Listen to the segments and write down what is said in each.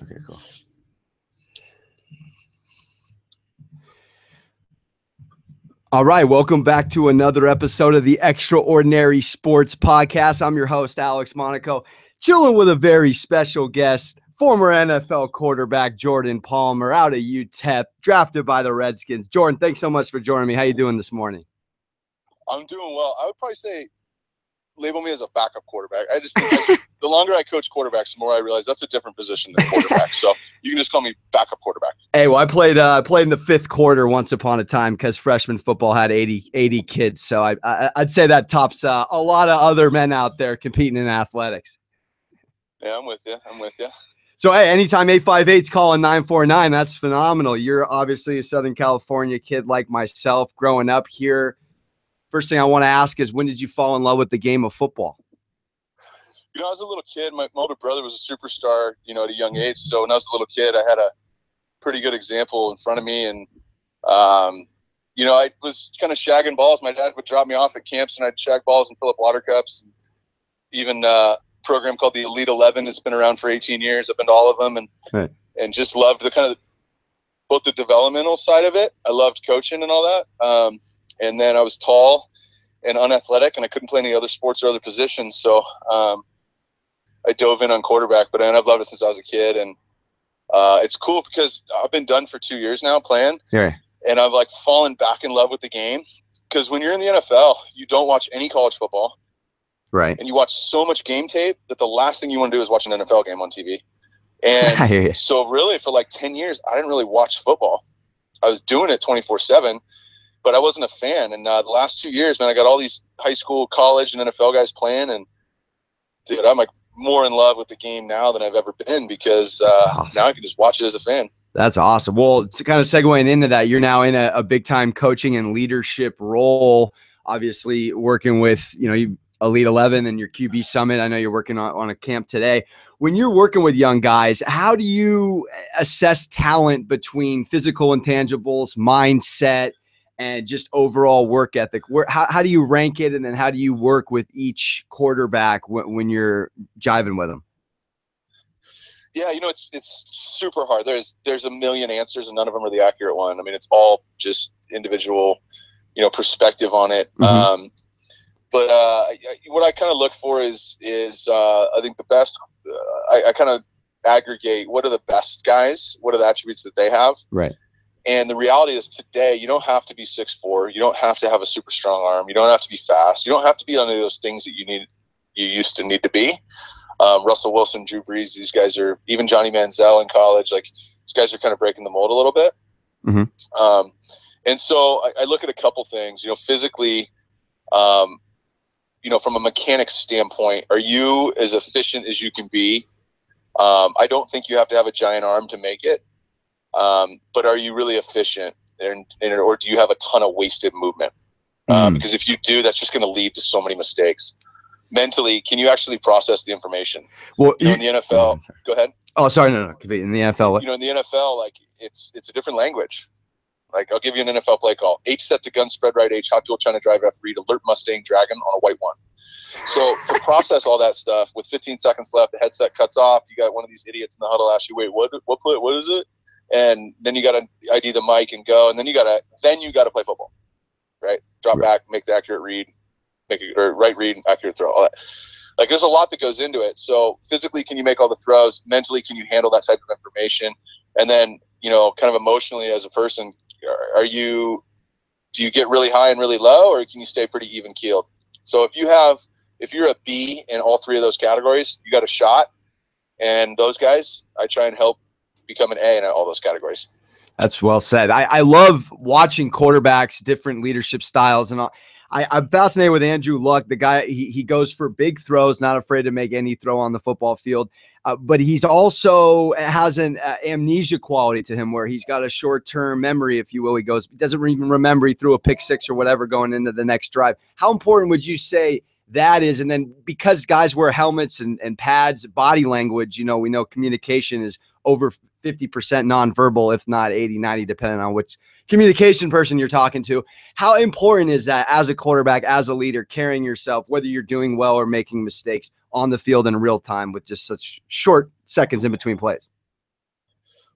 Okay, cool. All right, welcome back to another episode of the Extraordinary Sports Podcast. I'm your host, Alex Monaco, chilling with a very special guest, former NFL quarterback Jordan Palmer out of UTEP, drafted by the Redskins. Jordan, thanks so much for joining me. How you doing this morning? I'm doing well. I would probably say label me as a backup quarterback. I just think the longer I coach quarterbacks, the more I realize that's a different position than quarterback. So you can just call me backup quarterback. Hey, well, I played in the fifth quarter once upon a time because freshman football had 80 kids. So I'd say that tops a lot of other men out there competing in athletics. Yeah, I'm with you. So, hey, anytime 858's calling 949, that's phenomenal. You're obviously a Southern California kid like myself growing up here. First thing I want to ask is, when did you fall in love with the game of football? I was a little kid. My older brother was a superstar, at a young age. So when I was a little kid, I had a pretty good example in front of me. And, I was kind of shagging balls. My dad would drop me off at camps, and I'd shag balls and fill up water cups. Even a program called the Elite 11. It's been around for 18 years. I've been to all of them and just loved the kind of both the developmental side of it. I loved coaching and all that. And then I was tall and unathletic, and I couldn't play any other sports or other positions. So I dove in on quarterback, but I've loved it since I was a kid. And it's cool because I've been done for 2 years now playing. Yeah. And I've fallen back in love with the game. Because when you're in the NFL, you don't watch any college football. Right. And you watch so much game tape that the last thing you want to do is watch an NFL game on TV. And so really for 10 years, I didn't really watch football. I was doing it 24/7. But I wasn't a fan. And the last 2 years, man, I got all these high school, college, and NFL guys playing. And, dude, I'm more in love with the game now than I've ever been because awesome. Now I can just watch it as a fan. That's awesome. Well, to kind of segueing into that, you're now in a big-time coaching and leadership role, obviously working with, Elite 11 and your QB Summit. I know you're working on a camp today. When you're working with young guys, how do you assess talent between physical intangibles, mindset, and just overall work ethic? How do you rank it, and then how do you work with each quarterback when you're jiving with them? Yeah, it's super hard. There's a million answers, and none of them are the accurate one. I mean, it's all just individual, perspective on it. Mm-hmm. But what I kind of look for is I think the best. I kind of aggregate what are the best guys, what are the attributes that they have, right. And the reality is today, you don't have to be 6'4". You don't have to have a super strong arm. You don't have to be fast. You don't have to be any of those things that you used to need to be. Russell Wilson, Drew Brees, these guys are, even Johnny Manziel in college, these guys are kind of breaking the mold a little bit. Mm-hmm. And so I look at a couple things, physically, from a mechanics standpoint, are you as efficient as you can be? I don't think you have to have a giant arm to make it. But are you really efficient, or do you have a ton of wasted movement? Because if you do, that's just going to lead to so many mistakes. Mentally, can you actually process the information? Well, in the NFL, go ahead. Oh, sorry, no. In the NFL, in the NFL, it's a different language. I'll give you an NFL play call: H set to gun, spread right H, hot tool, China drive F, read, alert Mustang, dragon on a white one. So to process all that stuff with 15 seconds left, the headset cuts off. You got one of these idiots in the huddle ask you, "Wait, what is it?" And then you got to ID the mic and go, and then you got to play football, right? Drop back, make the accurate read, right read, accurate throw, all that. There's a lot that goes into it. So physically, can you make all the throws? Mentally, can you handle that type of information? And then, kind of emotionally as a person, do you get really high and really low, or can you stay pretty even keeled? So if you're a B in all three of those categories, you got a shot. And those guys, I try and help become an A in all those categories. That's well said. I love watching quarterbacks, different leadership styles, and all. I'm fascinated with Andrew Luck. The guy, he goes for big throws, not afraid to make any throw on the football field. But he's also has an amnesia quality to him where he's got a short-term memory, if you will. He doesn't even remember he threw a pick six or whatever going into the next drive. How important would you say that is? And then because guys wear helmets and pads, body language, we know communication is over 50% nonverbal, if not 80, 90, depending on which communication person you're talking to. How important is that as a quarterback, as a leader, carrying yourself, whether you're doing well or making mistakes on the field in real time with just such short seconds in between plays?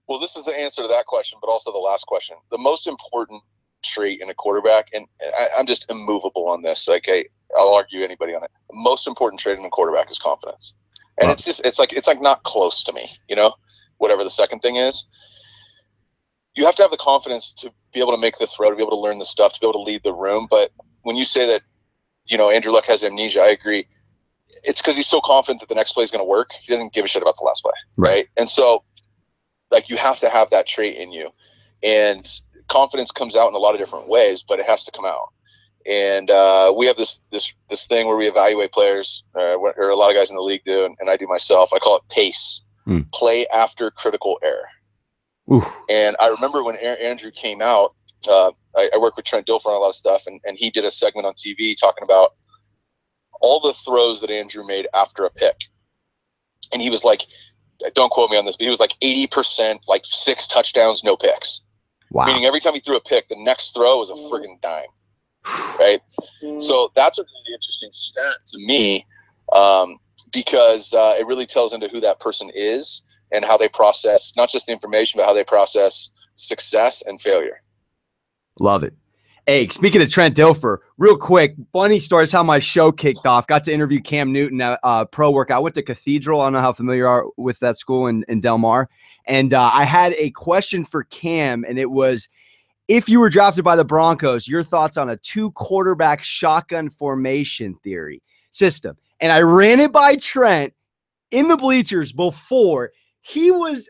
Well, this is the answer to that question, but also the last question. The most important trait in a quarterback, and I'm just immovable on this. Like, I'll argue anybody on it. The most important trait in a quarterback is confidence. And it's like not close to me, whatever the second thing is. You have to have the confidence to be able to make the throw, to be able to learn the stuff, to be able to lead the room. But when you say that, Andrew Luck has amnesia, I agree. It's because he's so confident that the next play is going to work. He doesn't give a shit about the last play. Right. And so, like, you have to have that trait in you. And confidence comes out in a lot of different ways, but it has to come out. And we have this thing where we evaluate players, or a lot of guys in the league do, and I do myself. I call it PACE, play after critical error. Oof. And I remember when Andrew came out, I worked with Trent Dilfer on a lot of stuff, and he did a segment on TV talking about all the throws that Andrew made after a pick. And he was like, don't quote me on this, but he was like 80%, like 6 touchdowns, no picks. Wow. Meaning every time he threw a pick, the next throw was a friggin' dime. Right? So that's a really interesting stat to me, because it really tells into who that person is and how they process not just the information, but how they process success and failure. Love it. Hey, speaking of Trent Dilfer, real quick, funny story is how my show kicked off. Got to interview Cam Newton at Pro Workout. I went to Cathedral. I don't know how familiar you are with that school in Del Mar. And I had a question for Cam, and it was, if you were drafted by the Broncos, your thoughts on a 2-quarterback shotgun formation theory system. And I ran it by Trent in the bleachers before. He was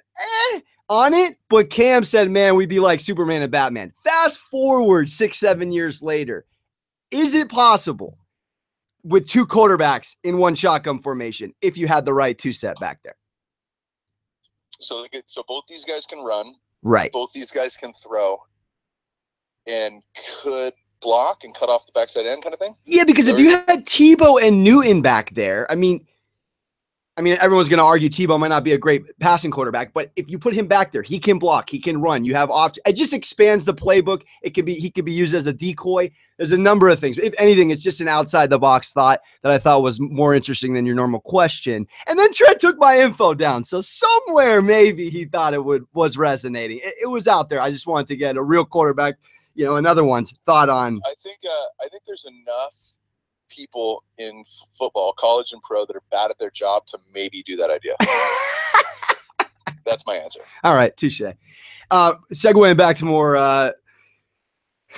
on it, but Cam said, man, we'd be like Superman and Batman. Fast forward 6-7 years later. Is it possible with 2 quarterbacks in one shotgun formation if you had the right 2-set back there? So both these guys can run. Right. Both these guys can throw and could block and cut off the backside end kind of thing? Yeah, because if you had Tebow and Newton back there, I mean, everyone's going to argue Tebow might not be a great passing quarterback, but if you put him back there, he can block, he can run. You have options. It just expands the playbook. He could be used as a decoy. There's a number of things. If anything, it's just an outside the box thought that I thought was more interesting than your normal question. And then Trent took my info down, so somewhere maybe he thought it was resonating. It was out there. I just wanted to get a real quarterback, another one's thought on. I think there's enough people in football, college and pro, that are bad at their job to maybe do that idea. That's my answer. All right, touche. Segueing back to more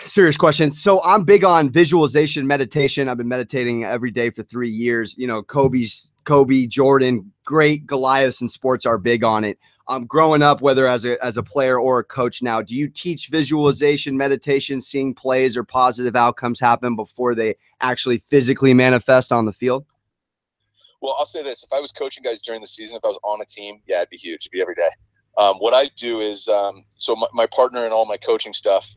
serious questions. So I'm big on visualization, meditation. I've been meditating every day for 3 years. Kobe, Jordan, great Goliaths in sports are big on it. Growing up, whether as a player or a coach now, do you teach visualization, meditation, seeing plays or positive outcomes happen before they actually physically manifest on the field? Well, I'll say this. If I was coaching guys during the season, if I was on a team, yeah, it'd be huge. It'd be every day. What I do is, so my partner in all my coaching stuff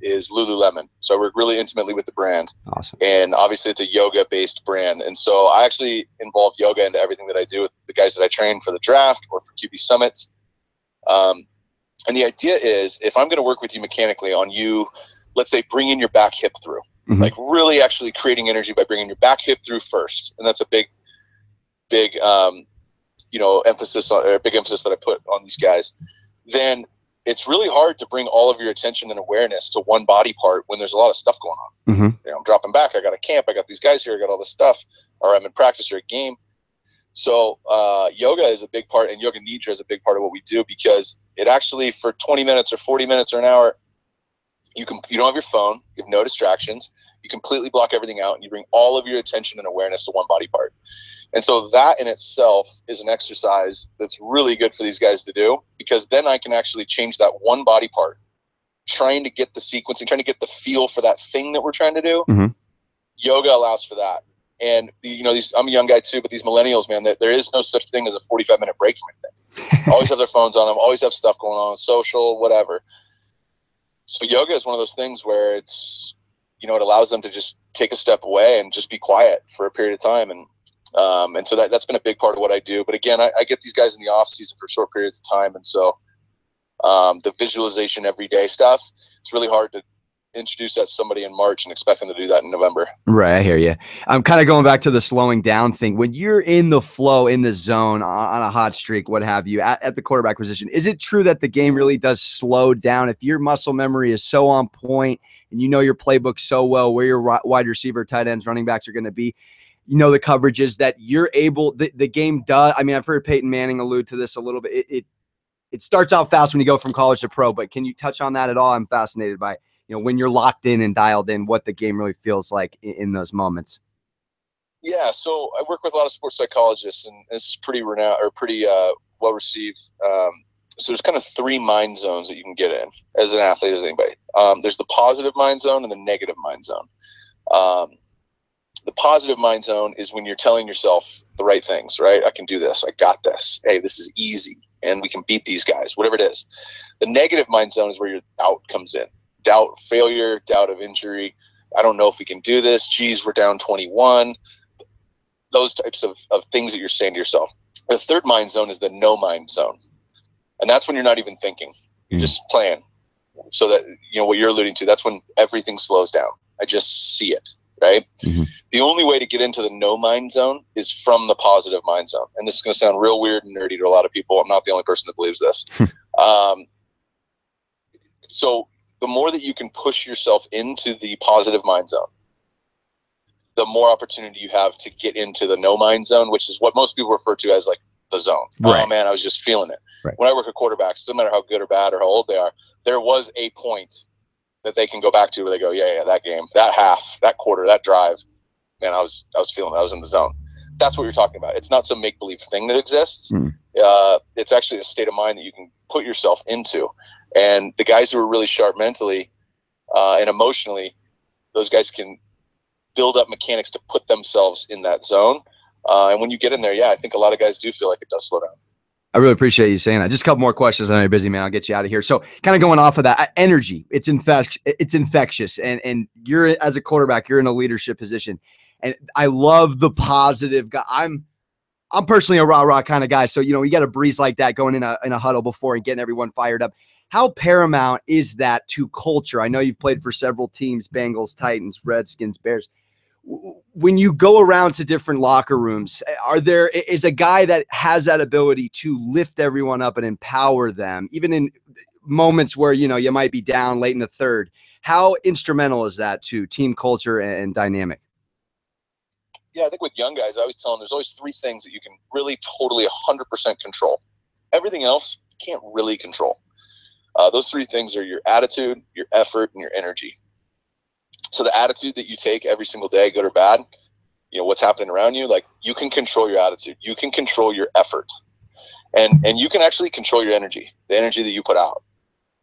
is Lululemon. So I work really intimately with the brand. Awesome. And obviously it's a yoga-based brand. And so I actually involve yoga into everything that I do with the guys that I train for the draft or for QB summits. And the idea is, if I'm going to work with you mechanically on you, let's say bringing your back hip through, like really actually creating energy by bringing your back hip through first. And that's a big emphasis that I put on these guys. Then it's really hard to bring all of your attention and awareness to one body part when there's a lot of stuff going on. I'm dropping back. I got a camp. I got these guys here. I got all this stuff, or I'm in practice or a game. So yoga is a big part, and yoga nidra is a big part of what we do, because it actually, for 20 minutes or 40 minutes or an hour, you don't have your phone, you have no distractions, you completely block everything out, and you bring all of your attention and awareness to one body part. And so that in itself is an exercise that's really good for these guys to do, because then I can actually change that one body part, trying to get the sequencing, trying to get the feel for that thing that we're trying to do. Yoga allows for that. And I'm a young guy too, but these millennials, man, there is no such thing as a 45-minute break from anything. Always have their phones on them, always have stuff going on, social, whatever. So yoga is one of those things where it's, it allows them to just take a step away and just be quiet for a period of time. And so that's been a big part of what I do. But again, I get these guys in the off season for short periods of time. And so the visualization everyday stuff, it's really hard to introduce that to somebody in March and expect them to do that in November. Right, I hear you. I'm kind of going back to the slowing down thing. When you're in the flow, in the zone, on a hot streak, what have you, at the quarterback position, is it true that the game really does slow down? If your muscle memory is so on point and you know your playbook so well, where your wide receiver, tight ends, running backs are going to be, you know the coverages that you're able, the game does. I mean, I've heard Peyton Manning allude to this a little bit. It starts out fast when you go from college to pro, but can you touch on that at all? I'm fascinated by, you know, when you're locked in and dialed in, what the game really feels like in those moments. Yeah, so I work with a lot of sports psychologists, and this is pretty renowned or pretty well received. So there's kind of 3 mind zones that you can get in as an athlete, as anybody. There's the positive mind zone and the negative mind zone. The positive mind zone is when you're telling yourself the right things, right? I can do this. I got this. Hey, this is easy, and we can beat these guys, whatever it is. The negative mind zone is where your doubt comes in. Doubt, failure, doubt of injury. I don't know if we can do this. Geez, we're down 21. Those types of things that you're saying to yourself. The third mind zone is the no mind zone. And that's when you're not even thinking. You're just playing. So that, you know, what you're alluding to, that's when everything slows down. I just see it, right? Mm-hmm. The only way to get into the no mind zone is from the positive mind zone. And this is going to sound real weird and nerdy to a lot of people. I'm not the only person that believes this. So the more that you can push yourself into the positive mind zone, the more opportunity you have to get into the no mind zone, which is what most people refer to as like the zone. Right. Oh man, I was just feeling it. Right. When I work with quarterbacks, no matter how good or bad or how old they are, there was a point that they can go back to where they go, yeah, that game, that half, that quarter, that drive, man, I was feeling it. I was in the zone. That's what you're talking about. It's not some make-believe thing that exists. It's actually a state of mind that you can put yourself into. And the guys who are really sharp mentally and emotionally, those guys can build up mechanics to put themselves in that zone. And when you get in there, yeah, I think a lot of guys do feel like it does slow down. I really appreciate you saying that. Just a couple more questions. I know you're busy, man. I'll get you out of here. So kind of going off of that, energy, it's infectious. And you're, as a quarterback, you're in a leadership position. And I love the positive guy. I'm personally a rah-rah kind of guy. So, you know, you got a breeze like that going in a huddle before and getting everyone fired up. How paramount is that to culture? I know you've played for several teams, Bengals, Titans, Redskins, Bears. When you go around to different locker rooms, is a guy that has that ability to lift everyone up and empower them, even in moments where, you know, you might be down late in the third? How instrumental is that to team culture and dynamic? Yeah, I think with young guys, I always tell them there's always 3 things that you can really totally 100% control. Everything else you can't really control. Those 3 things are your attitude, your effort, and your energy. So the attitude that you take every single day, good or bad, you know, what's happening around you, like you can control your attitude. You can control your effort. And you can actually control your energy, the energy that you put out.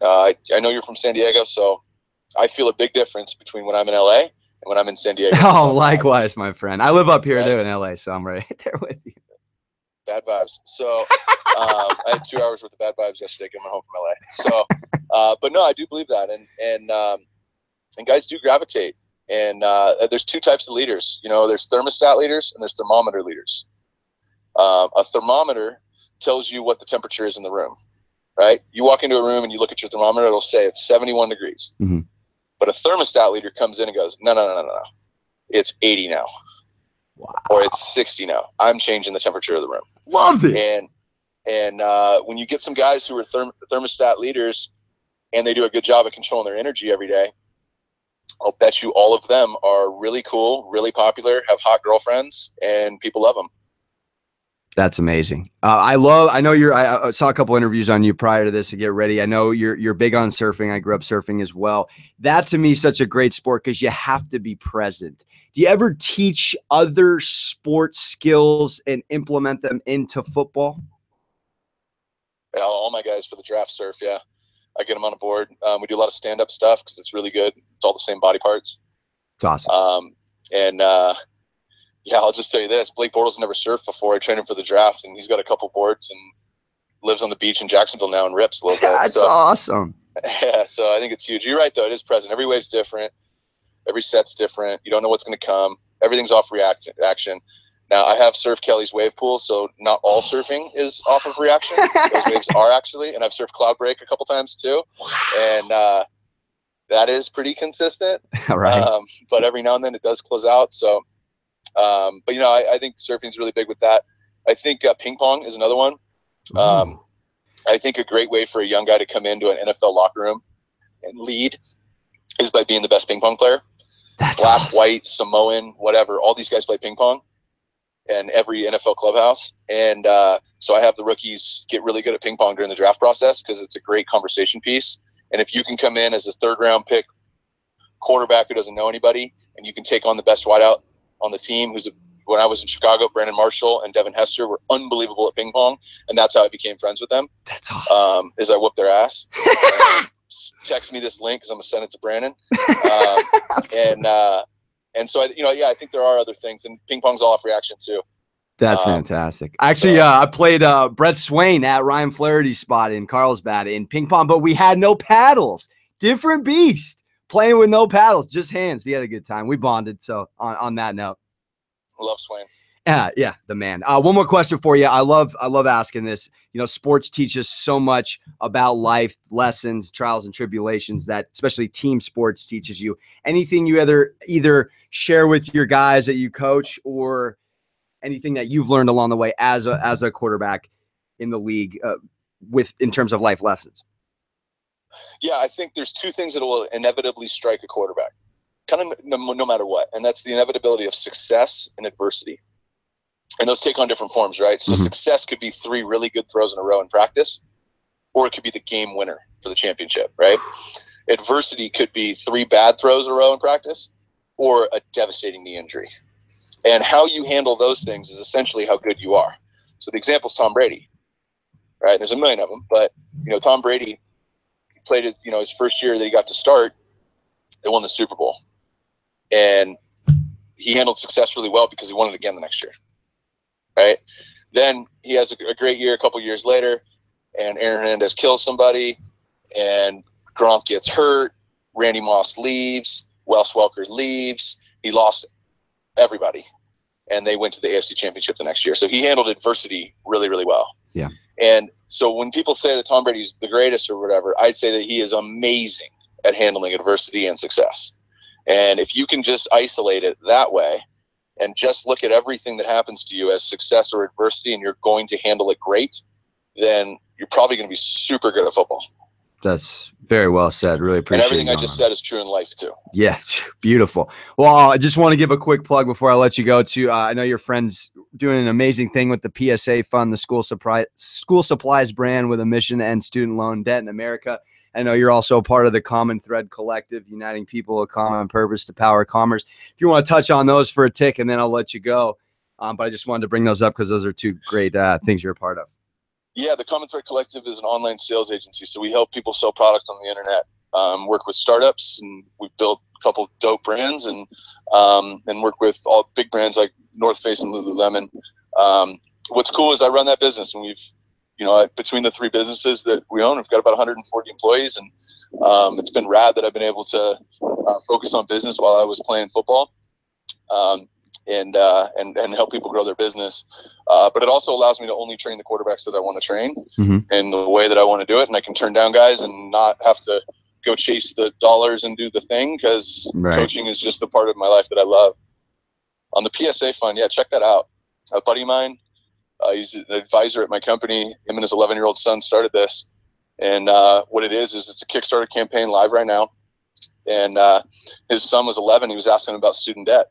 I know you're from San Diego, so I feel a big difference between when I'm in LA and when I'm in San Diego. Oh, likewise, my friend. I live up here too in LA, so I'm right there with you. Bad vibes. So I had 2 hours worth of bad vibes yesterday coming home from LA. So, but no, I do believe that. And guys do gravitate. And there's 2 types of leaders. You know, there's thermostat leaders and there's thermometer leaders. A thermometer tells you what the temperature is in the room, right? You walk into a room and you look at your thermometer, it'll say it's 71 degrees. Mm-hmm. But a thermostat leader comes in and goes, no. It's 80 now. Wow. Or it's 60 now. I'm changing the temperature of the room. Love it. And when you get some guys who are thermostat leaders and they do a good job of controlling their energy every day, I'll bet you all of them are really cool, really popular, have hot girlfriends, and people love them. That's amazing. I know I saw a couple interviews on you prior to this to get ready. I know you're big on surfing. I grew up surfing as well. That to me is such a great sport because you have to be present. Do you ever teach other sports skills and implement them into football? Yeah, all my guys for the draft surf. Yeah. I get them on a board. We do a lot of stand-up stuff because it's really good. It's all the same body parts. It's awesome. Yeah, I'll just tell you this. Blake Bortles never surfed before. I trained him for the draft, and he's got a couple boards and lives on the beach in Jacksonville now and rips a little bit. That's awesome. Yeah, so I think it's huge. You're right, though. It is present. Every wave's different. Every set's different. You don't know what's going to come. Everything's off action. Now, I have surfed Kelly's wave pool, so not all surfing is off of reaction. Those waves are actually, and I've surfed Cloud Break a couple times too. And that is pretty consistent. All right. But every now and then it does close out. So, but you know, I think surfing is really big with that. I think ping pong is another one. I think a great way for a young guy to come into an NFL locker room and lead is by being the best ping pong player. That's Black, awesome. white, Samoan, whatever. All these guys play ping pong in every NFL clubhouse. And so I have the rookies get really good at ping pong during the draft process because it's a great conversation piece. And if you can come in as a third-round pick quarterback who doesn't know anybody, and you can take on the best wideout on the team, when I was in Chicago, Brandon Marshall and Devin Hester were unbelievable at ping pong, and that's how I became friends with them. That's awesome. Is I whooped their ass. Text me this link because I'm gonna send it to Brandon. And so I think there are other things, and ping pong's all off reaction too. That's fantastic. Actually, I played Brett Swain at Ryan Flaherty's spot in Carlsbad in ping pong, but we had no paddles. Different beast. Playing with no paddles, just hands. We had a good time. We bonded. So on that note, love Swain. Yeah, the man. One more question for you. I love asking this. You know, sports teaches so much about life lessons, trials and tribulations that especially team sports teaches you. Anything you either share with your guys that you coach or anything that you've learned along the way as a quarterback in the league in terms of life lessons? Yeah, I think there's two things that will inevitably strike a quarterback, kind of no matter what, and that's the inevitability of success and adversity. And those take on different forms, right? So success could be 3 really good throws in a row in practice, or it could be the game winner for the championship, right? Adversity could be 3 bad throws in a row in practice, or a devastating knee injury. And how you handle those things is essentially how good you are. So the example is Tom Brady, right? There's a million of them, but Tom Brady played his first year that he got to start. They won the Super Bowl, and he handled success really well because he won it again the next year. Right. Then he has a great year a couple years later, and Aaron Hernandez kills somebody, and Gronk gets hurt. Randy Moss leaves. Wes Welker leaves. He lost everybody, and they went to the AFC Championship the next year. So he handled adversity really, really well. Yeah. And so when people say that Tom Brady's the greatest or whatever, I'd say that he is amazing at handling adversity and success. And if you can just isolate it that way, and just look at everything that happens to you as success or adversity, and you're going to handle it great, then you're probably going to be super good at football. That's very well said. Really appreciate it. And everything I just said is true in life too. Yeah, beautiful. Well, I just want to give a quick plug before I let you go to, I know your friend's doing an amazing thing with the PSA Fund, the school supplies brand with a mission to end student loan debt in America. I know you're also a part of the Common Thread Collective, uniting people with common purpose to power commerce. If you want to touch on those for a tick, and then I'll let you go. But I just wanted to bring those up because those are 2 great things you're a part of. Yeah, the Common Thread Collective is an online sales agency. So we help people sell products on the internet, work with startups, and we've built a couple dope brands and work with all big brands like North Face and Lululemon. What's cool is I run that business, and we've between the 3 businesses that we own, we've got about 140 employees, and it's been rad that I've been able to focus on business while I was playing football, and help people grow their business. But it also allows me to only train the quarterbacks that I want to train in the way that I want to do it, and I can turn down guys and not have to go chase the dollars and do the thing because coaching is just the part of my life that I love. On the PSA Fund, yeah, check that out. A buddy of mine. He's an advisor at my company. Him and his 11-year-old son started this. And what it is it's a Kickstarter campaign live right now. And his son was 11. He was asking about student debt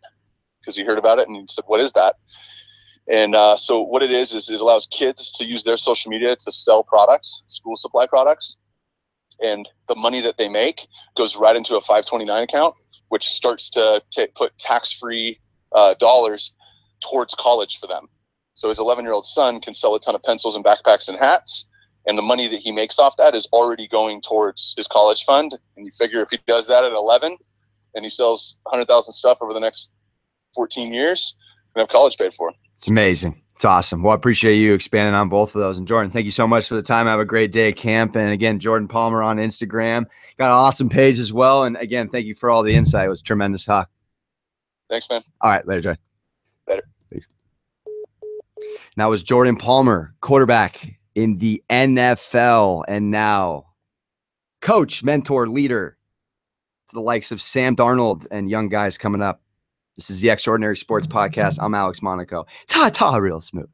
because he heard about it and he said, "What is that?" And so what it is it allows kids to use their social media to sell products, school supply products. And the money that they make goes right into a 529 account, which starts to put tax-free dollars towards college for them. So his 11-year-old son can sell a ton of pencils and backpacks and hats, and the money that he makes off that is already going towards his college fund. And you figure if he does that at 11 and he sells 100,000 stuff over the next 14 years, he'll have college paid for. It's amazing. It's awesome. Well, I appreciate you expanding on both of those. And Jordan, thank you so much for the time. Have a great day at camp. And again, Jordan Palmer on Instagram. Got an awesome page as well. And again, thank you for all the insight. It was a tremendous talk. Thanks, man. All right. Later, Jordan. Later. Now was Jordan Palmer, quarterback in the NFL, and now coach, mentor, leader to the likes of Sam Darnold and young guys coming up. This is the Extraordinary Sports Podcast. I'm Alex Monaco. Ta-ta, real smooth.